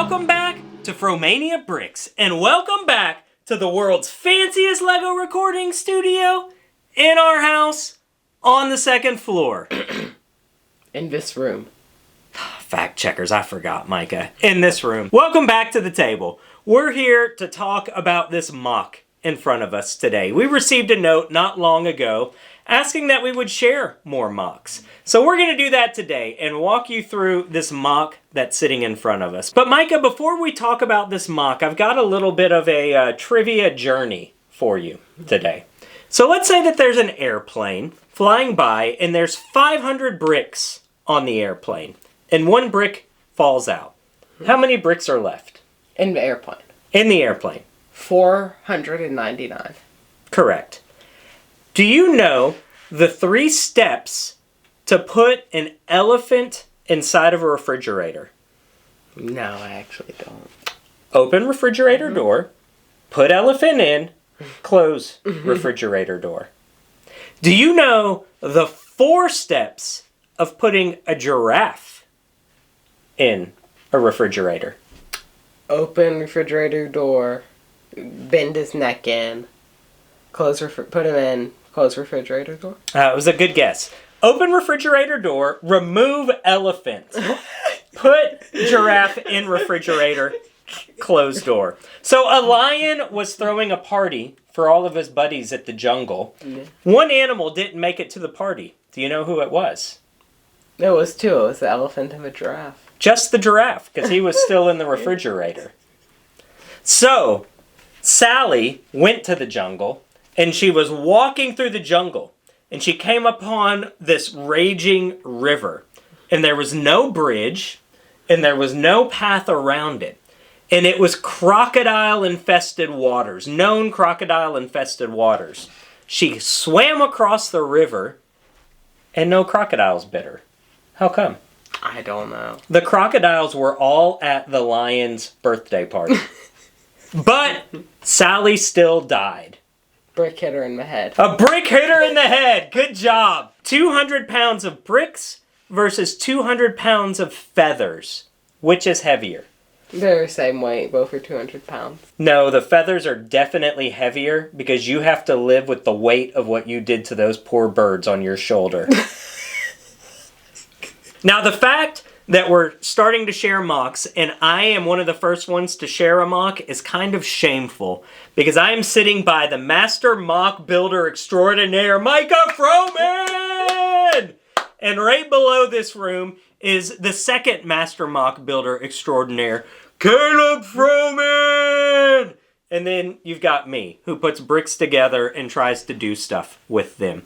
Welcome back to Fromania Bricks, and welcome back to the world's fanciest LEGO recording studio in our house on the second floor. In this room. Fact checkers, I forgot, Micah. In this room. Welcome back to the table. We're here to talk about this MOC in front of us today. We received a note not long ago asking that we would share more MOCs. So we're going to do that today and walk you through this MOC that's sitting in front of us. But Micah, before we talk about this MOC, I've got a little bit of a trivia journey for you today. So let's say that there's an airplane flying by and there's 500 bricks on the airplane and one brick falls out. How many bricks are left? In the airplane. In the airplane. 499. Correct. Do you know the 3 steps to put an elephant inside of a refrigerator? No, I actually don't. Open refrigerator door, put elephant in, close refrigerator door. Do you know the 4 steps of putting a giraffe in a refrigerator? Open refrigerator door, bend his neck in, put him in, close refrigerator door. It was a good guess. Open refrigerator door, remove elephant, put giraffe in refrigerator, close door. So a lion was throwing a party for all of his buddies at the jungle. Yeah. One animal didn't make it to the party. Do you know who it was? It was 2. It was the elephant and the giraffe. Just the giraffe, because he was still in the refrigerator. So, Sally went to the jungle, and she was walking through the jungle, and she came upon this raging river, and there was no bridge, and there was no path around it, and it was crocodile-infested waters, known crocodile-infested waters. She swam across the river, and no crocodiles bit her. How come? I don't know. The crocodiles were all at the lion's birthday party. But Sally still died. Brick hit her in the head. A brick hit her in the head. Good job. 200 pounds of bricks versus 200 pounds of feathers. Which is heavier? They're the same weight. Both are 200 pounds. No, the feathers are definitely heavier because you have to live with the weight of what you did to those poor birds on your shoulder. Now, the fact that we're starting to share MOCs, and I am one of the first ones to share a MOC, is kind of shameful, because I am sitting by the master MOC builder extraordinaire, Micah Froman! And right below this room is the second master MOC builder extraordinaire, Caleb Froman! And then you've got me, who puts bricks together and tries to do stuff with them.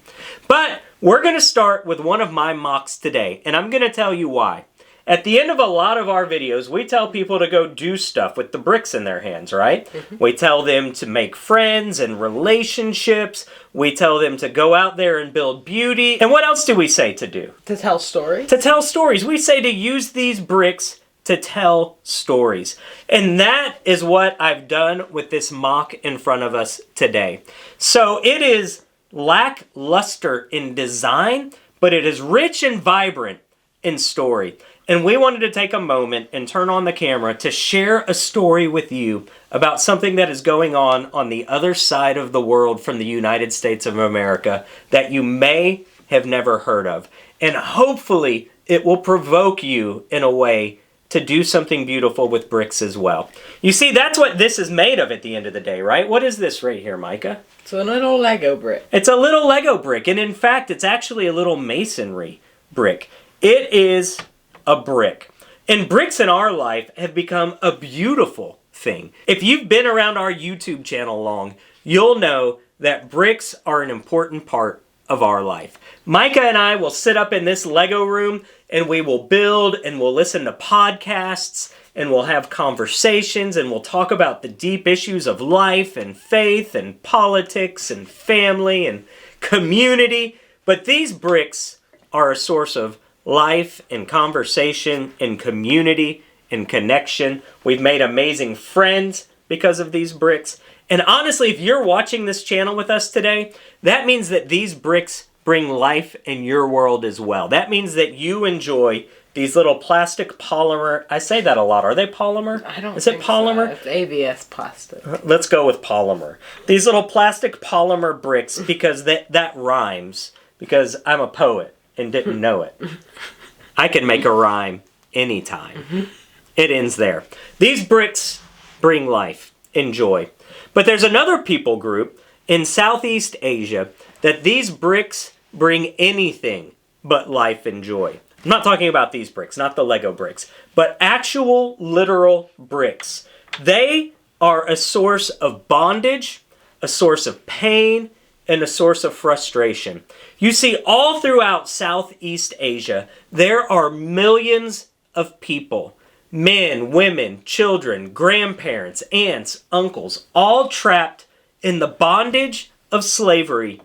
But we're going to start with one of my MOCs today, and I'm going to tell you why. At the end of a lot of our videos, we tell people to go do stuff with the bricks in their hands, right? Mm-hmm. We tell them to make friends and relationships. We tell them to go out there and build beauty. And what else do we say to do? To tell stories. To tell stories. We say to use these bricks to tell stories. And that is what I've done with this MOC in front of us today. So it is lackluster in design, but it is rich and vibrant in story. And we wanted to take a moment and turn on the camera to share a story with you about something that is going on the other side of the world from the United States of America that you may have never heard of. And hopefully it will provoke you in a way to do something beautiful with bricks as well. You see, that's what this is made of at the end of the day, right? What is this right here, Micah? It's a little Lego brick. It's a little Lego brick, and in fact, it's actually a little masonry brick. It is a brick. And bricks in our life have become a beautiful thing. If you've been around our YouTube channel long, you'll know that bricks are an important part of our life. Micah and I will sit up in this Lego room and we will build and we'll listen to podcasts and we'll have conversations and we'll talk about the deep issues of life and faith and politics and family and community. But these bricks are a source of life and conversation and community and connection. We've made amazing friends because of these bricks. And honestly, if you're watching this channel with us today, that means that these bricks bring life in your world as well. That means that you enjoy these little plastic polymer. I say that a lot. Are they polymer? I don't Is it think polymer? So. It's ABS plastic. Let's go with polymer. These little plastic polymer bricks, because that rhymes, because I'm a poet and didn't know it. I can make a rhyme anytime. It ends there. These bricks bring life and joy. But there's another people group in Southeast Asia that these bricks bring anything but life and joy. I'm not talking about these bricks, not the Lego bricks, but actual literal bricks. They are a source of bondage, a source of pain, and a source of frustration. You see, all throughout Southeast Asia, there are millions of people, men, women, children, grandparents, aunts, uncles, all trapped in the bondage of slavery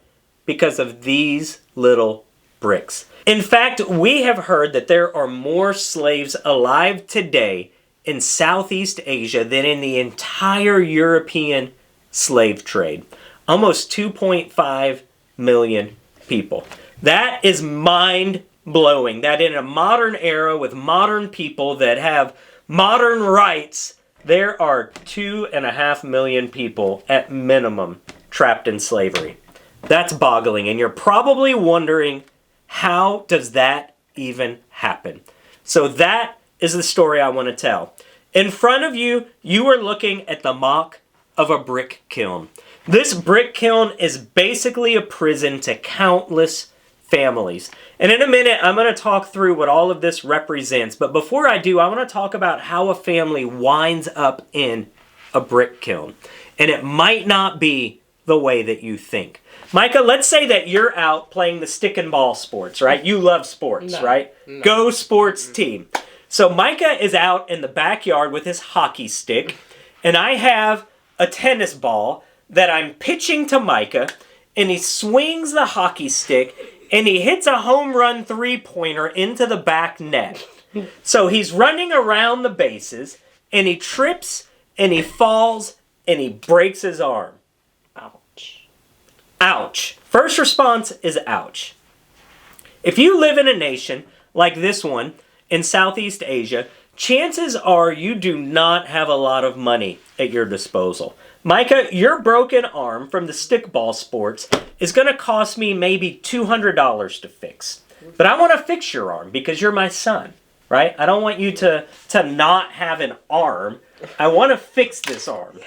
because of these little bricks. In fact, we have heard that there are more slaves alive today in Southeast Asia than in the entire European slave trade. Almost 2.5 million people. That is mind-blowing. That in a modern era with modern people that have modern rights, there are 2.5 million people at minimum trapped in slavery. That's boggling, and you're probably wondering, how does that even happen? So that is the story I want to tell. In front of you, you are looking at the mock of a brick kiln. This brick kiln is basically a prison to countless families. And in a minute, I'm going to talk through what all of this represents. But before I do, I want to talk about how a family winds up in a brick kiln. And it might not be the way that you think. Micah, let's say that you're out playing the stick and ball sports, right? You love sports, right? No. Go sports team. So Micah is out in the backyard with his hockey stick, and I have a tennis ball that I'm pitching to Micah, and he swings the hockey stick, and he hits a home run three-pointer into the back net. So he's running around the bases, and he trips, and he falls, and he breaks his arm. Ouch. Ouch. First response is ouch. If you live in a nation like this one in Southeast Asia, chances are you do not have a lot of money at your disposal. Micah, your broken arm from the stickball sports is going to cost me maybe $200 to fix. But I want to fix your arm because you're my son, right? I don't want you to not have an arm. I want to fix this arm.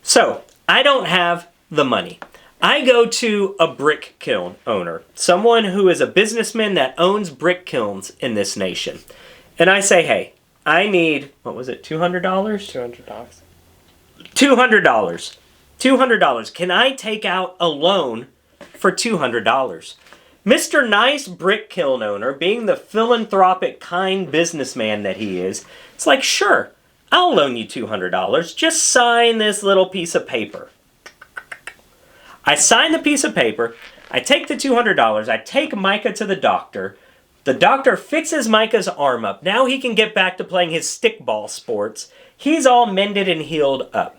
So, I don't have the money. I go to a brick kiln owner, someone who is a businessman that owns brick kilns in this nation. And I say, hey, I need, what was it, $200? $200. $200. $200. Can I take out a loan for $200? Mr. Nice Brick Kiln owner, being the philanthropic, kind businessman that he is, it's like, sure, I'll loan you $200. Just sign this little piece of paper. I sign the piece of paper. I take the $200. I take Micah to the doctor. The doctor fixes Micah's arm up. Now he can get back to playing his stickball sports. He's all mended and healed up.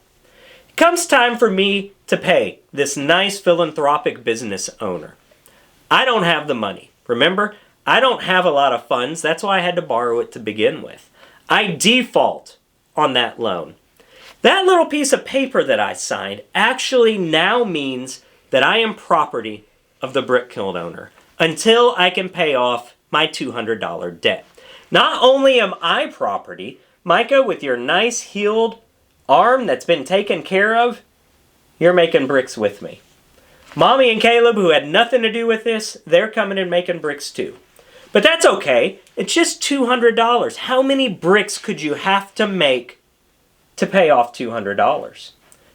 It comes time for me to pay this nice philanthropic business owner. I don't have the money. Remember, I don't have a lot of funds. That's why I had to borrow it to begin with. I default on that loan. That little piece of paper that I signed actually now means that I am property of the brick kiln owner until I can pay off my $200 debt. Not only am I property, Micah, with your nice healed arm that's been taken care of, you're making bricks with me. Mommy and Caleb, who had nothing to do with this, they're coming and making bricks too. But that's okay. It's just $200. How many bricks could you have to make to pay off $200?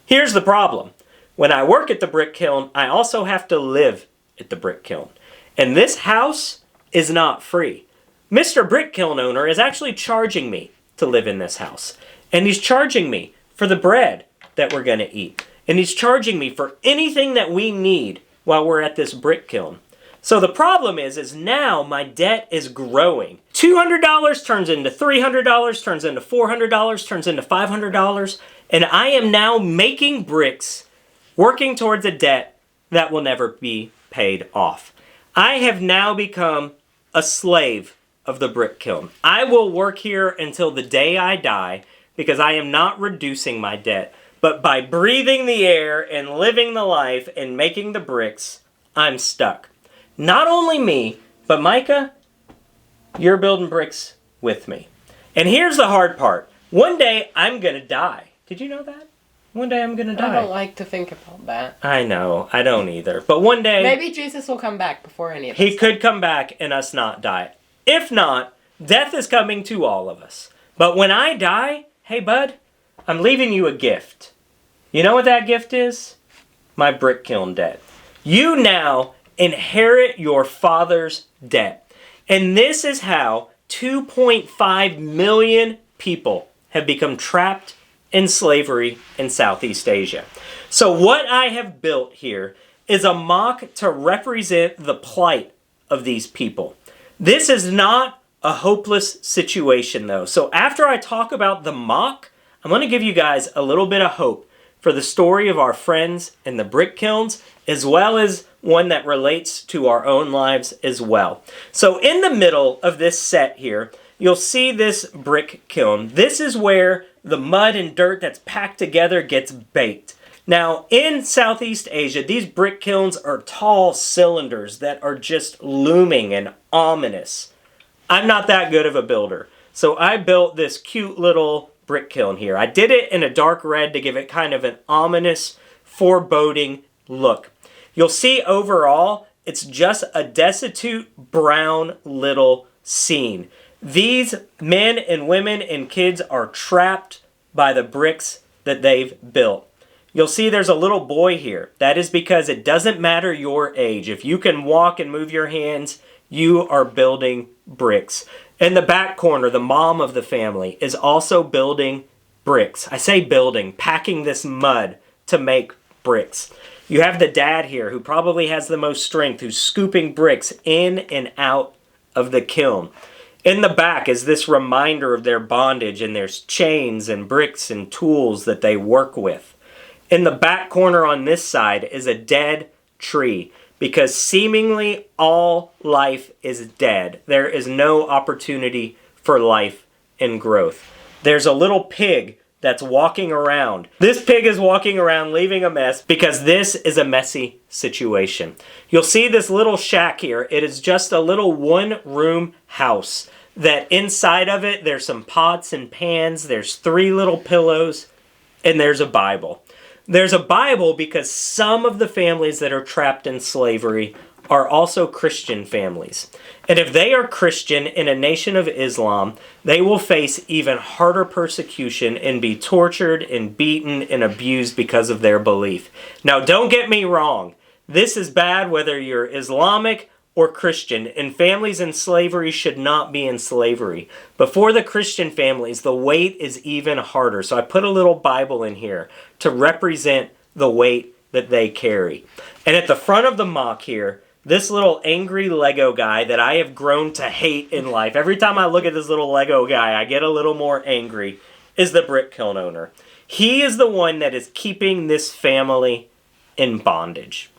Here's the problem. When I work at the brick kiln, I also have to live at the brick kiln. And this house is not free. Mr. Brick Kiln owner is actually charging me to live in this house. And he's charging me for the bread that we're going to eat. And he's charging me for anything that we need while we're at this brick kiln. So the problem is now my debt is growing. $200 turns into $300, turns into $400, turns into $500, and I am now making bricks, working towards a debt that will never be paid off. I have now become a slave of the brick kiln. I will work here until the day I die because I am not reducing my debt. But by breathing the air and living the life and making the bricks, I'm stuck. Not only me, but Micah, you're building bricks with me. And here's the hard part. One day I'm going to die. Did you know that? One day I'm going to die. I don't like to think about that. I know. I don't either. But one day... Maybe Jesus will come back before any of us. He could come back and us not die. If not, death is coming to all of us. But when I die, hey bud, I'm leaving you a gift. You know what that gift is? My brick kiln debt. You now inherit your father's debt. And this is how 2.5 million people have become trapped in slavery in Southeast Asia. So what I have built here is a MOC to represent the plight of these people. This is not a hopeless situation though. So after I talk about the MOC, I'm going to give you guys a little bit of hope for the story of our friends in the brick kilns, as well as one that relates to our own lives as well. So in the middle of this set here, you'll see this brick kiln. This is where the mud and dirt that's packed together gets baked. Now, in Southeast Asia, these brick kilns are tall cylinders that are just looming and ominous. I'm not that good of a builder, so I built this cute little brick kiln here. I did it in a dark red to give it kind of an ominous, foreboding look. You'll see overall, it's just a destitute, brown little scene. These men and women and kids are trapped by the bricks that they've built. You'll see there's a little boy here. That is because it doesn't matter your age. If you can walk and move your hands, you are building bricks. In the back corner, the mom of the family is also building bricks. I say building, packing this mud to make bricks. You have the dad here who probably has the most strength, who's scooping bricks in and out of the kiln. In the back is this reminder of their bondage, and there's chains and bricks and tools that they work with. In the back corner on this side is a dead tree, because seemingly all life is dead. There is no opportunity for life and growth. There's a little pig that's walking around. This pig is walking around leaving a mess because this is a messy situation. You'll see this little shack here. It is just a little one-room house that inside of it there's some pots and pans, there's 3 little pillows, and there's a Bible. There's a Bible because some of the families that are trapped in slavery are also Christian families. And if they are Christian in a nation of Islam, they will face even harder persecution and be tortured and beaten and abused because of their belief. Now, don't get me wrong. This is bad whether you're Islamic or Christian, and families in slavery should not be in slavery. But for the Christian families, the weight is even harder. So I put a little Bible in here to represent the weight that they carry. And at the front of the MOC here, this little angry Lego guy that I have grown to hate in life, every time I look at this little Lego guy, I get a little more angry, is the brick kiln owner. He is the one that is keeping this family in bondage.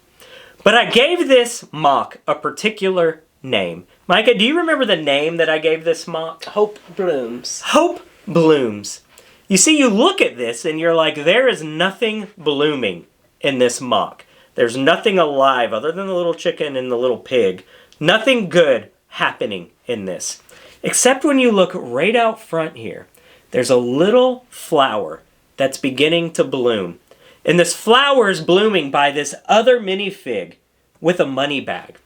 But I gave this MOC a particular name. Micah, do you remember the name that I gave this MOC? Hope blooms. Hope blooms. You see, you look at this and you're like, there is nothing blooming in this MOC. There's nothing alive other than the little chicken and the little pig. Nothing good happening in this. Except when you look right out front here, there's a little flower that's beginning to bloom. And this flower is blooming by this other minifig with a money bag.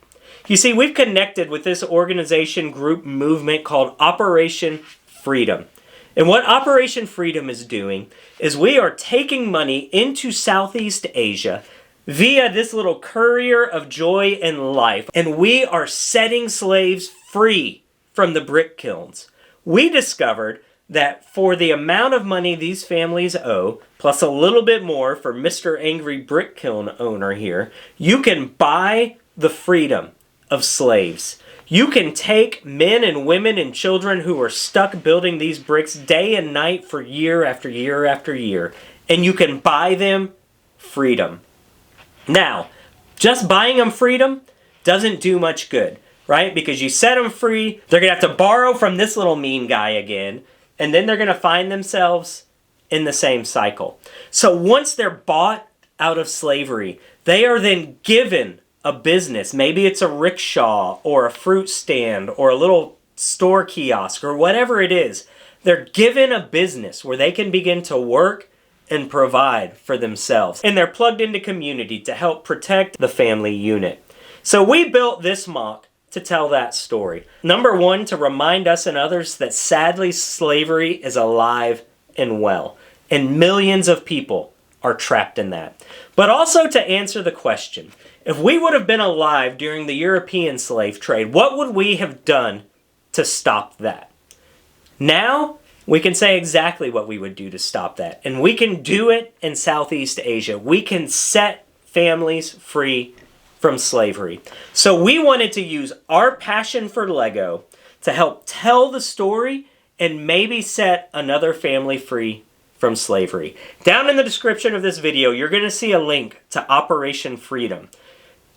You see, we've connected with this organization group movement called Operation Freedom. And what Operation Freedom is doing is we are taking money into Southeast Asia via this little courier of joy and life. And we are setting slaves free from the brick kilns. We discovered that for the amount of money these families owe, plus a little bit more for Mr. Angry Brick Kiln owner here, you can buy the freedom of slaves. You can take men and women and children who are stuck building these bricks day and night for year after year after year, and you can buy them freedom. Now, just buying them freedom doesn't do much good. right? Because you set them free, they're going to have to borrow from this little mean guy again, and then they're going to find themselves in the same cycle. So once they're bought out of slavery, they are then given a business. Maybe it's a rickshaw or a fruit stand or a little store kiosk or whatever it is. They're given a business where they can begin to work and provide for themselves. And they're plugged into community to help protect the family unit. So we built this MOC to tell that story. Number one, to remind us and others that sadly slavery is alive and well. And millions of people are trapped in that. But also to answer the question, if we would have been alive during the European slave trade, what would we have done to stop that? Now, we can say exactly what we would do to stop that. And we can do it in Southeast Asia. We can set families free from slavery. So we wanted to use our passion for Lego to help tell the story and maybe set another family free from slavery. Down in the description of this video, you're going to see a link to Operation Freedom.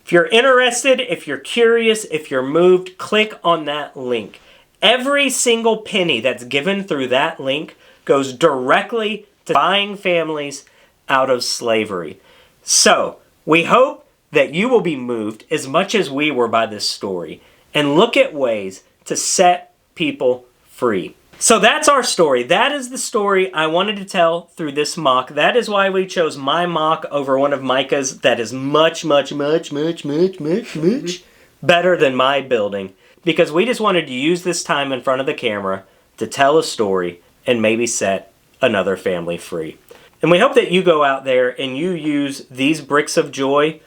If you're interested, if you're curious, if you're moved, click on that link. Every single penny that's given through that link goes directly to buying families out of slavery. So, we hope that you will be moved as much as we were by this story and look at ways to set people free. So that's our story. That is the story I wanted to tell through this MOC. That is why we chose my MOC over one of Micah's that is much better than my building. Because we just wanted to use this time in front of the camera to tell a story and maybe set another family free. And we hope that you go out there and you use these bricks of joy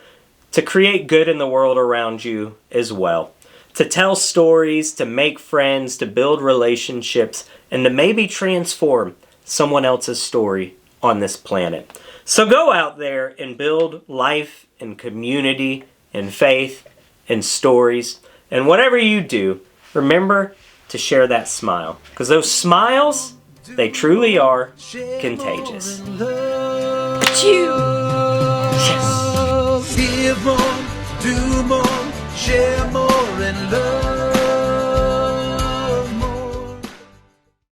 to create good in the world around you as well. To tell stories, to make friends, to build relationships, and to maybe transform someone else's story on this planet. So go out there and build life and community and faith and stories. And whatever you do, remember to share that smile. Because those smiles, they truly are contagious. Yes. Give more, do more, share more, and love.